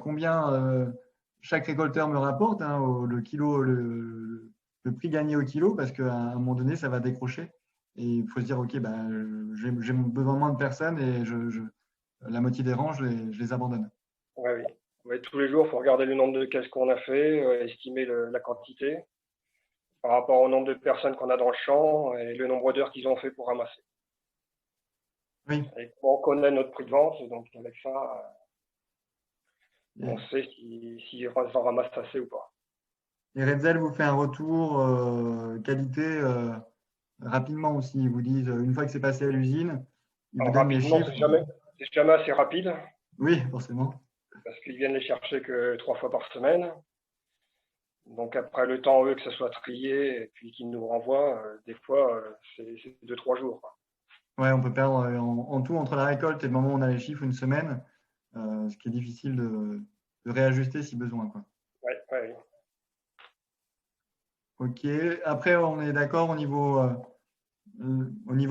Speaker 3: combien chaque récolteur me rapporte, hein, le kilo, le prix gagné au kilo, parce qu'à un moment donné, ça va décrocher. Et il faut se dire, OK, j'ai besoin de moins de personnes et la moitié des rangs, je les abandonne.
Speaker 4: Oui, oui. Ouais, tous les jours, il faut regarder le nombre de caisses qu'on a fait, estimer la quantité par rapport au nombre de personnes qu'on a dans le champ et le nombre d'heures qu'ils ont fait pour ramasser.
Speaker 3: Oui.
Speaker 4: Et on connaît notre prix de vente, donc avec ça, on sait s'ils en ramassent assez ou pas.
Speaker 3: Et Redzel vous fait un retour qualité rapidement aussi. Ils vous disent, une fois que c'est passé à l'usine, ils vous donnent les chiffres.
Speaker 4: C'est jamais assez rapide.
Speaker 3: Oui, forcément.
Speaker 4: Parce qu'ils viennent les chercher que 3 fois par semaine. Donc après le temps, eux, que ça soit trié et puis qu'ils nous renvoient, des fois, c'est 2-3 jours. Quoi.
Speaker 3: Ouais, on peut perdre en tout entre la récolte et le moment où on a les chiffres une semaine, ce qui est difficile de réajuster si besoin. Quoi.
Speaker 4: Ouais.
Speaker 3: Ok. Après, on est d'accord au niveau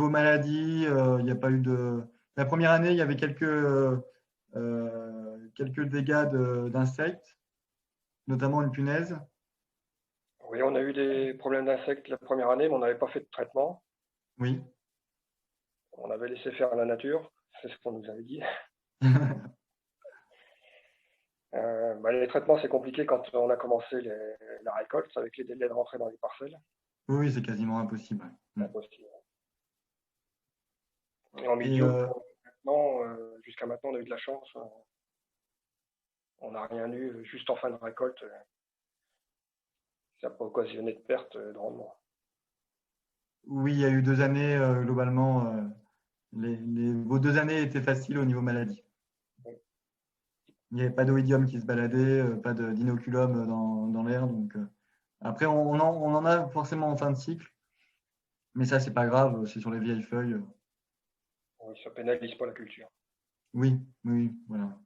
Speaker 3: maladie. Il n'y a pas eu de. La première année, il y avait quelques dégâts d'insectes, notamment une punaise.
Speaker 4: Oui, on a eu des problèmes d'insectes la première année, mais on n'avait pas fait de traitement.
Speaker 3: Oui.
Speaker 4: On avait laissé faire la nature, c'est ce qu'on nous avait dit. Les traitements, c'est compliqué quand on a commencé la récolte, avec les délais de rentrée dans les parcelles.
Speaker 3: Oui, c'est quasiment impossible.
Speaker 4: Impossible. Et en milieu, jusqu'à maintenant, on a eu de la chance. On n'a rien eu, juste en fin de récolte. Ça n'a pas occasionné de perte de rendement.
Speaker 3: Oui, il y a eu 2 années, globalement. Vos 2 années étaient faciles au niveau maladie. Oui. Il n'y avait pas d'oïdium qui se baladait, pas d'inoculum dans l'air. Donc, après, on en a forcément en fin de cycle. Mais ça, c'est pas grave, c'est sur les vieilles feuilles.
Speaker 4: Oui, ça pénalise pas la culture.
Speaker 3: Oui, voilà.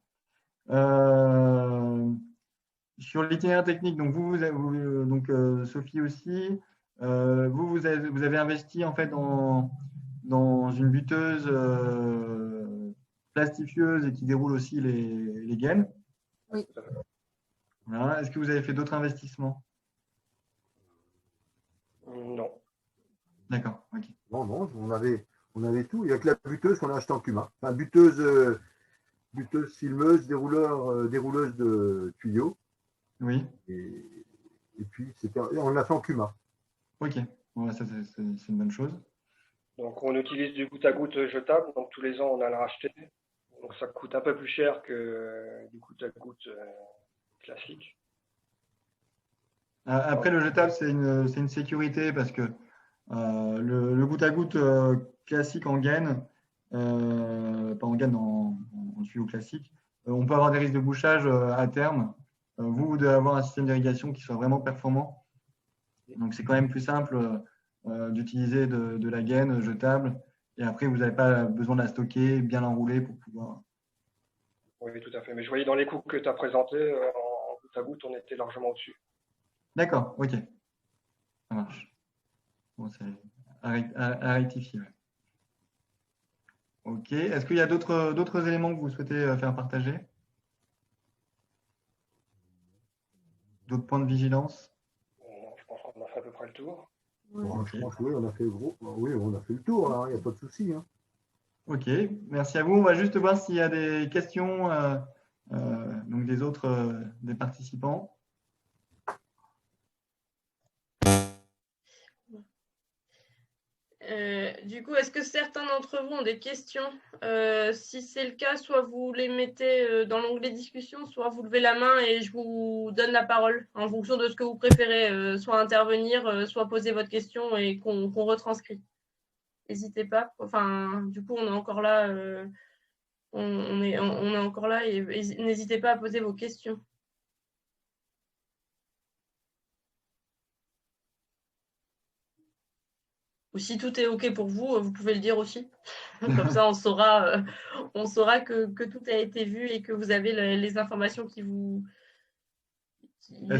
Speaker 3: Sur l'itinéraire technique, donc Sophie aussi, vous avez investi en fait dans une buteuse plastifieuse et qui déroule aussi les gaines.
Speaker 2: Oui.
Speaker 3: Voilà. Est-ce que vous avez fait d'autres investissements?
Speaker 4: Non.
Speaker 3: D'accord, ok.
Speaker 5: Non, on avait tout. Il n'y a que la buteuse qu'on a achetée en Cuma. Enfin, buteuse filmeuse, dérouleuse de tuyaux.
Speaker 3: Oui.
Speaker 5: Et puis, on l'a fait en Cuma.
Speaker 3: Ok, ouais, ça c'est une bonne chose.
Speaker 4: Donc, on utilise du goutte à goutte jetable. Donc, tous les ans, on a le racheter. Donc, ça coûte un peu plus cher que du goutte à goutte classique.
Speaker 3: Après, le jetable, c'est une sécurité parce que le goutte à goutte classique en gaine, pas en gaine, en tuyau classique, on peut avoir des risques de bouchage à terme. Vous devez avoir un système d'irrigation qui soit vraiment performant. Donc, c'est quand même plus simple d'utiliser de la gaine jetable. Et après, vous n'avez pas besoin de la stocker, bien l'enrouler pour pouvoir.
Speaker 4: Oui, tout à fait. Mais je voyais dans les coûts que tu as présentés, en goutte à goutte, on était largement au-dessus.
Speaker 3: D'accord, ok. Ça marche. Bon, c'est à rectifier. Ouais. Ok. Est-ce qu'il y a d'autres éléments que vous souhaitez faire partager? D'autres points de vigilance?
Speaker 4: Non, je pense qu'on a fait à peu près le tour.
Speaker 5: Bon, je pense que oui, on a fait le tour, il n'y a pas de souci. Hein.
Speaker 3: Ok, merci à vous. On va juste voir s'il y a des questions donc des autres des participants.
Speaker 1: Du coup, est-ce que certains d'entre vous ont des questions? Si c'est le cas, soit vous les mettez dans l'onglet discussion, soit vous levez la main et je vous donne la parole en fonction de ce que vous préférez, soit intervenir, soit poser votre question et qu'on retranscrit. N'hésitez pas. Enfin, du coup, on est encore là. On est encore là et n'hésitez pas à poser vos questions. Ou si tout est OK pour vous, vous pouvez le dire aussi. Comme ça, on saura que tout a été vu et que vous avez les informations
Speaker 3: Est-ce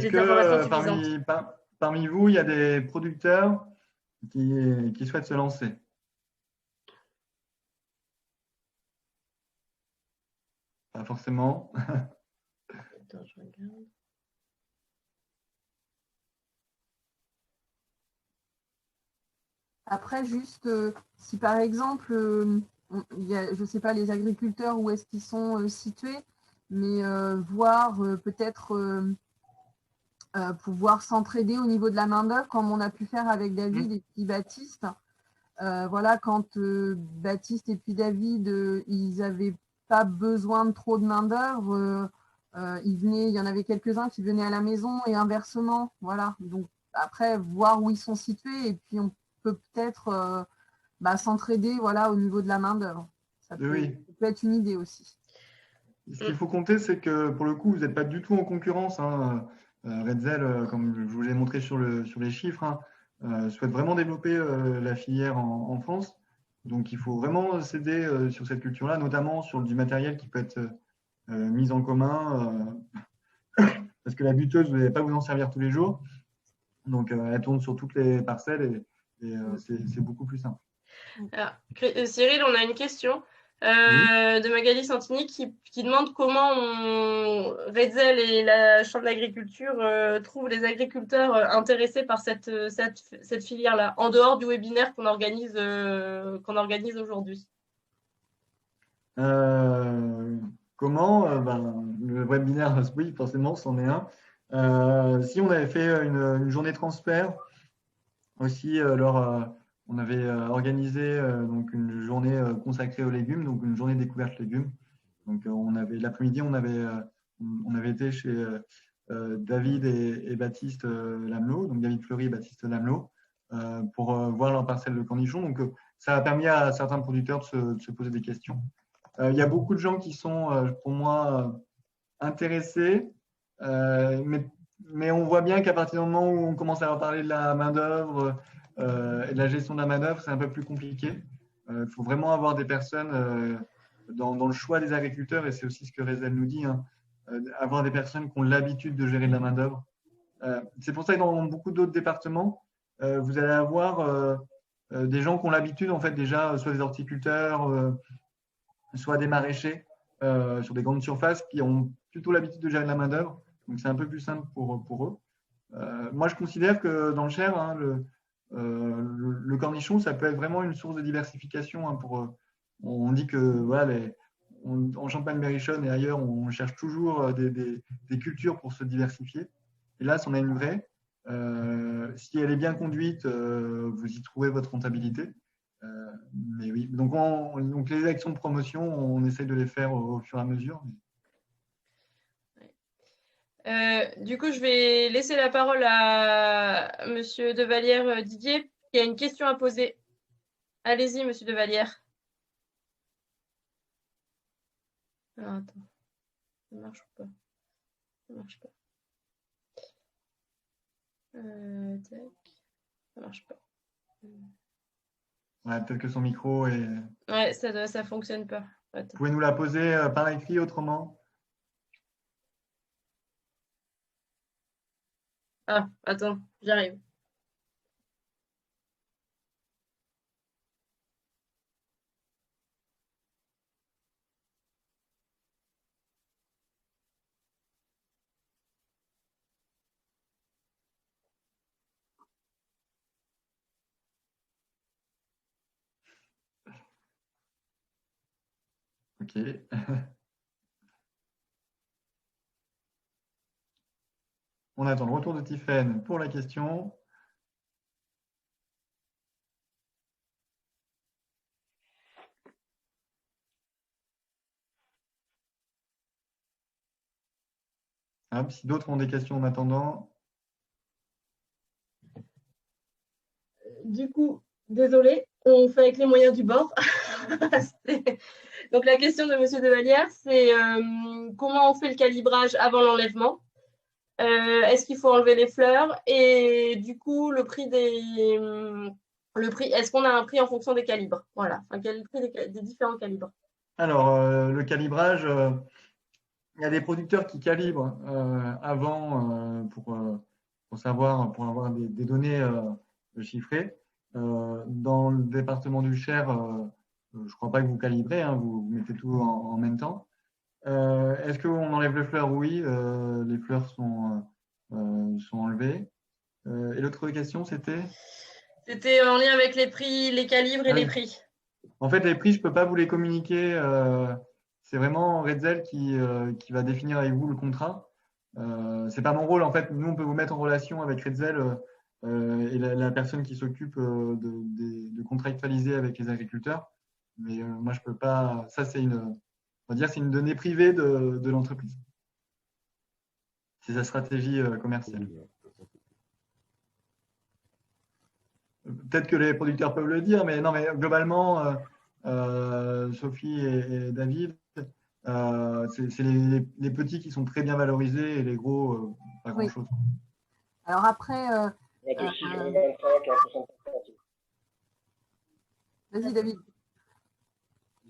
Speaker 1: les
Speaker 3: que
Speaker 1: informations suffisantes.
Speaker 3: parmi vous, il y a des producteurs qui souhaitent se lancer? Pas forcément.
Speaker 1: Attends, je regarde.
Speaker 2: Après, juste, si par exemple, je ne sais pas les agriculteurs où est-ce qu'ils sont situés, mais voir peut-être pouvoir s'entraider au niveau de la main-d'œuvre, comme on a pu faire avec David et puis Baptiste. Voilà, quand Baptiste et puis David, ils n'avaient pas besoin de trop de main-d'œuvre, il y en avait quelques-uns qui venaient à la maison et inversement. Voilà. Donc après, voir où ils sont situés et puis on peut peut-être s'entraider voilà, au niveau de la main-d'œuvre. Ça peut être une idée aussi.
Speaker 3: Ce qu'il faut compter, c'est que pour le coup, vous n'êtes pas du tout en concurrence. Hein. Redzel, comme je vous l'ai montré sur les chiffres, hein, souhaite vraiment développer la filière en France. Donc, il faut vraiment s'aider sur cette culture-là, notamment sur du matériel qui peut être mis en commun. Parce que la buteuse, vous n'allez pas vous en servir tous les jours. Donc, elle tourne sur toutes les parcelles et c'est beaucoup plus simple.
Speaker 1: Alors, Cyril, on a une question de Magali Santini qui demande comment Redzel et la Chambre d'agriculture trouvent les agriculteurs intéressés par cette filière-là, en dehors du webinaire qu'on organise aujourd'hui.
Speaker 3: Comment le webinaire, oui, forcément, c'en est un. Si on avait fait une journée transfert, aussi, on avait organisé donc une journée consacrée aux légumes, donc une journée découverte légumes. Donc, l'après-midi, on avait été chez David et Baptiste Lamelot, donc David Fleury et Baptiste Lamelot, pour voir leur parcelle de cornichons. Donc, ça a permis à certains producteurs de se poser des questions. Il y a beaucoup de gens qui sont, pour moi, intéressés, mais on voit bien qu'à partir du moment où on commence à parler de la main-d'œuvre et de la gestion de la main-d'œuvre, c'est un peu plus compliqué. Il faut vraiment avoir des personnes dans le choix des agriculteurs, et c'est aussi ce que Redzel nous dit. Hein. avoir des personnes qui ont l'habitude de gérer de la main-d'œuvre. C'est pour ça que dans beaucoup d'autres départements, vous allez avoir des gens qui ont l'habitude, en fait, déjà, soit des horticulteurs, soit des maraîchers sur des grandes surfaces qui ont plutôt l'habitude de gérer de la main-d'œuvre. Donc, c'est un peu plus simple pour eux. Moi, je considère que dans le Cher, hein, le cornichon, ça peut être vraiment une source de diversification. Hein, on dit que voilà, en Champagne-Berrichonne et ailleurs, on cherche toujours des cultures pour se diversifier. Et là, c'en est une vraie. Si elle est bien conduite, vous y trouvez votre rentabilité. Mais oui, donc les actions de promotion, on essaye de les faire au fur et à mesure.
Speaker 1: Du coup, je vais laisser la parole à Monsieur Devallière Didier, qui a une question à poser. Allez-y, Monsieur Devallière. Alors, attends, ça marche pas. Ça marche pas. Tac. Ça marche pas.
Speaker 3: Ouais, peut-être que son micro est.
Speaker 1: Ouais, ça fonctionne pas. Attends.
Speaker 3: Vous pouvez nous la poser par écrit autrement?
Speaker 1: Ah, attends, j'arrive.
Speaker 3: Ok. On attend le retour de Tiffaine pour la question. Si d'autres ont des questions en attendant.
Speaker 1: Du coup, désolé, on fait avec les moyens du bord. Donc la question de Monsieur Devallière, c'est comment on fait le calibrage avant l'enlèvement? Est-ce qu'il faut enlever les fleurs? Et du coup, est-ce qu'on a un prix en fonction des calibres? Voilà, enfin, quel est le prix des différents calibres?
Speaker 3: Alors, le calibrage, il y a des producteurs qui calibrent avant pour savoir, pour avoir des données chiffrées. Dans le département du Cher, je ne crois pas que vous calibrez, hein, vous mettez tout en même temps. Est-ce qu'on enlève les fleurs? Oui, les fleurs sont enlevées. Et l'autre question, c'était?
Speaker 1: C'était en lien avec les prix, les calibres et les prix.
Speaker 3: En fait, les prix, je ne peux pas vous les communiquer. C'est vraiment Redzel qui va définir avec vous le contrat. Ce n'est pas mon rôle. En fait, nous, on peut vous mettre en relation avec Redzel et la personne qui s'occupe de contractualiser avec les agriculteurs. Mais moi, je ne peux pas. Ça, c'est une donnée privée de l'entreprise. C'est sa stratégie commerciale. Peut-être que les producteurs peuvent le dire, mais non, mais globalement, Sophie et David, c'est les petits qui sont très bien valorisés et les gros, pas grand-chose.
Speaker 2: Alors après. Vas-y, David.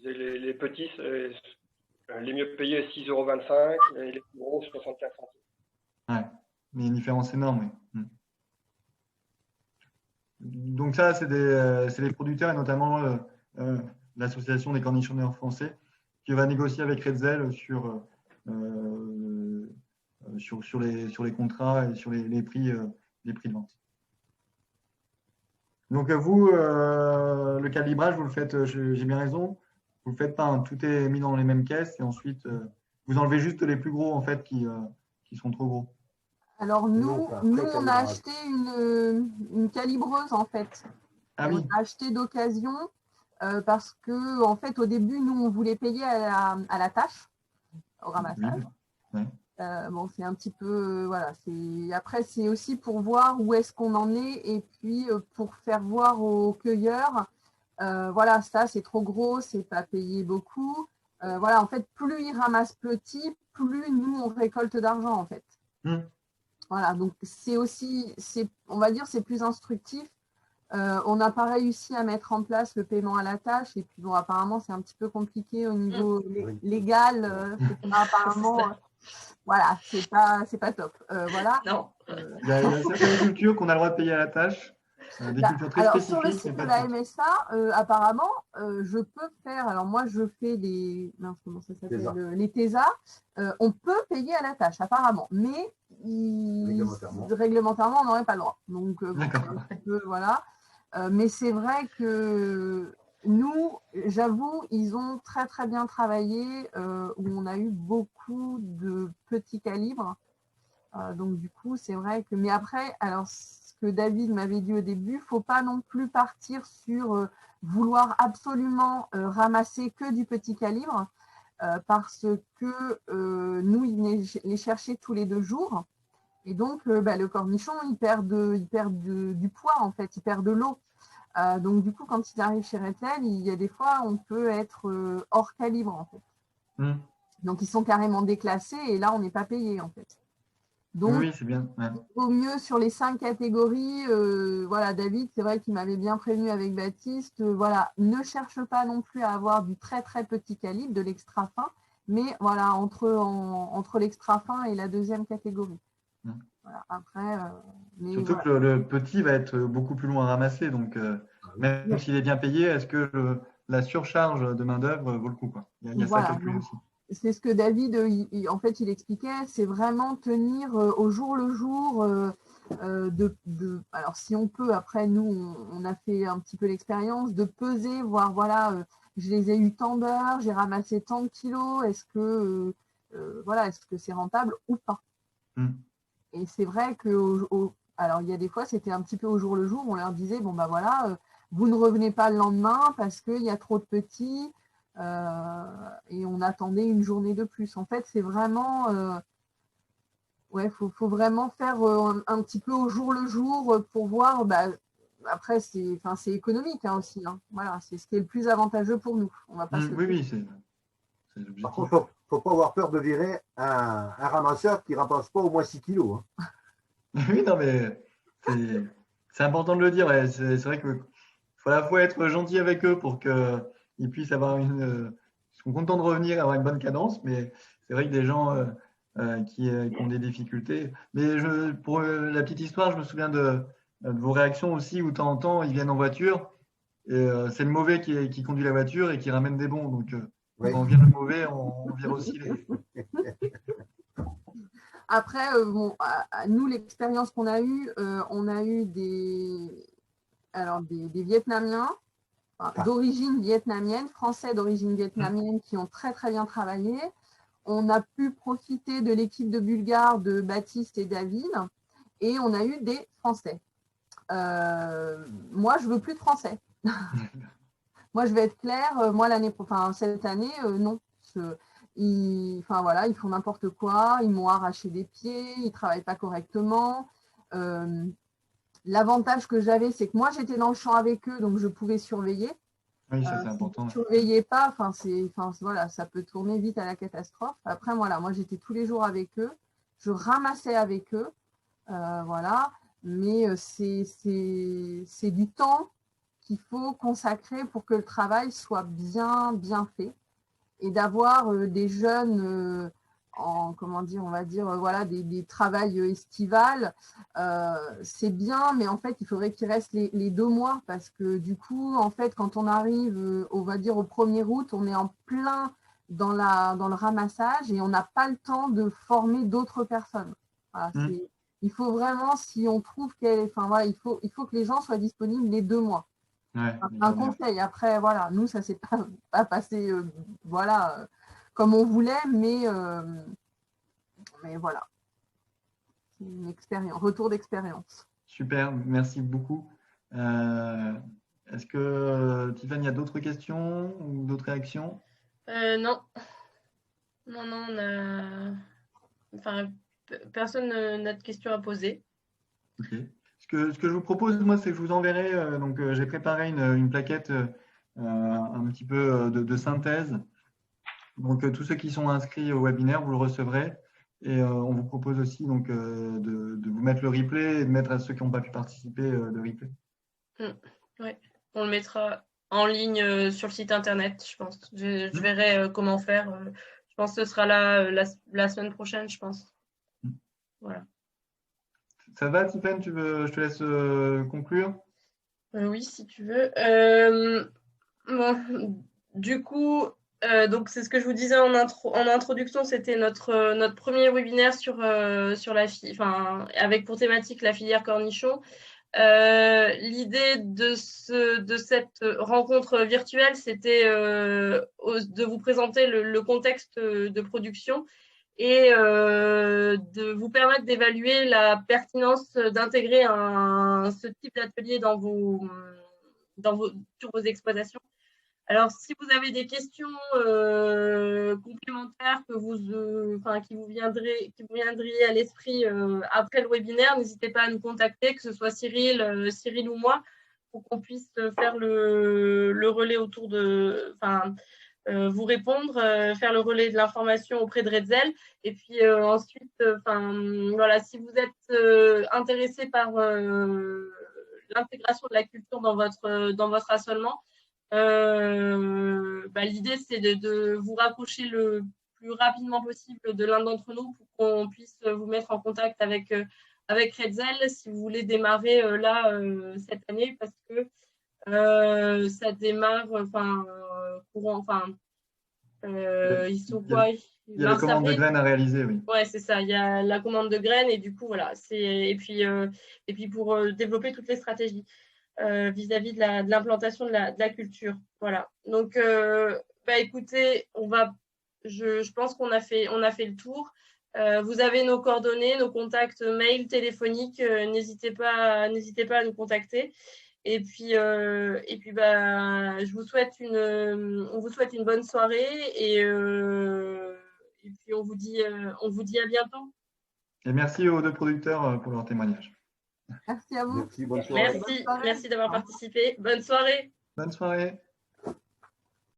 Speaker 4: Les petits, les mieux payés, 6,25 € et les plus gros, 64 centimes.
Speaker 3: Ouais, mais il y a une différence énorme. Oui. Donc ça, c'est les producteurs et notamment l'association des cornichonneurs français qui va négocier avec Redzel sur les contrats et sur les prix de vente. Donc vous, le calibrage, vous le faites, j'ai bien raison, vous le faites pas, hein, tout est mis dans les mêmes caisses et ensuite vous enlevez juste les plus gros en fait qui sont trop gros.
Speaker 2: Alors nous on a acheté une calibreuse en fait.
Speaker 3: Ah oui.
Speaker 2: On a acheté d'occasion parce que en fait au début nous on voulait payer à la tâche, au ramassage.
Speaker 3: Oui.
Speaker 2: Bon, c'est un petit peu voilà. Après c'est aussi pour voir où est-ce qu'on en est et puis pour faire voir aux cueilleurs. Voilà, ça c'est trop gros, c'est pas payé beaucoup. Voilà, en fait plus ils ramassent petit, plus nous on récolte d'argent en fait. Voilà, donc c'est aussi, on va dire, c'est plus instructif. On n'a pas réussi à mettre en place le paiement à la tâche et puis bon, apparemment, c'est un petit peu compliqué au niveau légal. Apparemment, voilà, c'est pas top. Voilà.
Speaker 1: Non.
Speaker 3: Il y a certaines cultures qu'on a le droit de payer à la tâche, des cultures très
Speaker 2: alors,
Speaker 3: spécifiques.
Speaker 2: sur le site de la MSA, apparemment, je peux faire. Alors, moi, je fais les. Mince, comment ça s'appelle, les TESA. On peut payer à la tâche, apparemment. Mais réglementairement on n'aurait pas le droit. Donc, voilà. Mais c'est vrai que nous, j'avoue, ils ont très, très bien travaillé, où on a eu beaucoup de petits calibres. Donc, du coup, c'est vrai que… Mais après, alors, ce que David m'avait dit au début, il ne faut pas non plus partir sur vouloir absolument ramasser que du petit calibre, parce que nous, ils les cherchaient tous les 2 jours. Et donc, le cornichon, il perd du poids, en fait, il perd de l'eau. Donc, du coup, quand il arrive chez Rethel, il y a des fois, on peut être hors calibre, en fait. Donc, ils sont carrément déclassés et là, on n'est pas payé, en fait. Donc,
Speaker 3: oui, c'est bien. Ouais.
Speaker 2: Il vaut mieux sur les 5 catégories. Voilà, David, c'est vrai qu'il m'avait bien prévenu avec Baptiste. Voilà, ne cherche pas non plus à avoir du très, très petit calibre, de l'extra fin, mais voilà, entre l'extra fin et la 2e catégorie. Voilà, après,
Speaker 3: surtout que le petit va être beaucoup plus long à ramasser, donc même s'il est bien payé, est-ce que la surcharge de main-d'œuvre vaut le coup, quoi. Il y a ça à calculer aussi.
Speaker 2: C'est ce que David, en fait, il expliquait, c'est vraiment tenir au jour le jour. Alors, si on peut, après, nous, on a fait un petit peu l'expérience de peser, voir, voilà, je les ai eu tant d'heures, j'ai ramassé tant de kilos, est-ce que c'est rentable ou pas? Et c'est vrai que, alors, il y a des fois, c'était un petit peu au jour le jour, on leur disait, bon, bah voilà, vous ne revenez pas le lendemain parce qu'il y a trop de petits, et on attendait une journée de plus. En fait, c'est vraiment, faut vraiment faire un petit peu au jour le jour pour voir. Après, c'est économique aussi. Voilà, c'est ce qui est le plus avantageux pour nous. On va pas
Speaker 3: oui, c'est l'objectif.
Speaker 5: Par contre, il ne faut pas avoir peur de virer un ramasseur qui ne ramasse pas au moins 6 kilos.
Speaker 3: Oui, non, mais c'est important de le dire. Ouais. C'est vrai qu'il faut à la fois être gentil avec eux pour qu'ils puissent avoir ils sont contents de revenir, avoir une bonne cadence, mais c'est vrai que des gens qui ont des difficultés. Mais pour la petite histoire, je me souviens de vos réactions aussi, où de temps en temps, ils viennent en voiture, et c'est le mauvais qui conduit la voiture et qui ramène des bons. Donc, quand on vire le mauvais, on vire aussi les…
Speaker 2: Après, nous, l'expérience qu'on a eue, on a eu des Vietnamiens, d'origine vietnamienne, Français d'origine vietnamienne qui ont très, très bien travaillé. On a pu profiter de l'équipe de Bulgares de Baptiste et David, et on a eu des Français. Moi, je ne veux plus de Français. Moi, je vais être claire, moi, cette année, non. Ils font n'importe quoi, ils m'ont arraché des pieds, ils ne travaillent pas correctement. L'avantage que j'avais, c'est que moi, j'étais dans le champ avec eux, donc je pouvais surveiller.
Speaker 3: Oui, ça, c'est important.
Speaker 2: Si vous ne surveillez pas, ça peut tourner vite à la catastrophe. Après, voilà, moi, j'étais tous les jours avec eux, je ramassais avec eux, voilà. Mais c'est du temps qu'il faut consacrer pour que le travail soit bien, bien fait. Et d'avoir des jeunes des travails estivales, c'est bien, mais en fait, il faudrait qu'il reste les 2 mois parce que du coup, en fait, quand on arrive, on va dire au 1er août, on est en plein dans le ramassage et on n'a pas le temps de former d'autres personnes. Voilà, il faut vraiment, si on trouve il faut que les gens soient disponibles les 2 mois.
Speaker 3: Ouais,
Speaker 2: un conseil. Après, voilà, nous, ça ne s'est pas passé comme on voulait, mais voilà. C'est une expérience, retour d'expérience.
Speaker 3: Super, merci beaucoup. Est-ce que, Tiffany, il y a d'autres questions ou d'autres réactions?
Speaker 1: Non. Personne n'a de questions à poser.
Speaker 3: Ok. Ce que je vous propose, moi, c'est que je vous enverrai, j'ai préparé une plaquette un petit peu de synthèse. Donc, tous ceux qui sont inscrits au webinaire, vous le recevrez. Et on vous propose aussi de vous mettre le replay et de mettre à ceux qui n'ont pas pu participer le replay.
Speaker 1: Oui, on le mettra en ligne sur le site internet, je pense. Je verrai comment faire. Je pense que ce sera la semaine prochaine, je pense. Voilà.
Speaker 3: Ça va, Tiphaine, je te laisse conclure?
Speaker 1: Oui, si tu veux. Bon, du coup, donc c'est ce que je vous disais en introduction, c'était notre premier webinaire sur avec pour thématique la filière cornichon. L'idée de cette rencontre virtuelle, c'était de vous présenter le contexte de production et de vous permettre d'évaluer la pertinence d'intégrer ce type d'atelier sur vos exploitations. Alors, si vous avez des questions complémentaires qui vous viendraient à l'esprit après le webinaire, n'hésitez pas à nous contacter, que ce soit Cyril ou moi, pour qu'on puisse faire le relais autour vous répondre, faire le relais de l'information auprès de Redzel. Et puis ensuite, voilà, si vous êtes intéressé par l'intégration de la culture dans votre assolement, l'idée, c'est de vous rapprocher le plus rapidement possible de l'un d'entre nous pour qu'on puisse vous mettre en contact avec Redzel si vous voulez démarrer cette année, parce que ça démarre courant, ils sont quoi?
Speaker 3: Il y a la commande de graines à réaliser, oui.
Speaker 1: Ouais, c'est ça, il y a la commande de graines et du coup, voilà, et puis pour développer toutes les stratégies vis-à-vis de l'implantation de la culture. Voilà. Donc, écoutez, je pense qu'on a fait le tour. Vous avez nos coordonnées, nos contacts mail, téléphoniques. N'hésitez pas à nous contacter. Et puis, on vous souhaite une bonne soirée et puis on vous dit à bientôt.
Speaker 3: Et merci aux deux producteurs pour leur témoignage.
Speaker 2: Merci à vous.
Speaker 5: Merci, bonne soirée.
Speaker 1: Merci d'avoir participé. Bonne soirée.
Speaker 3: Bonne soirée.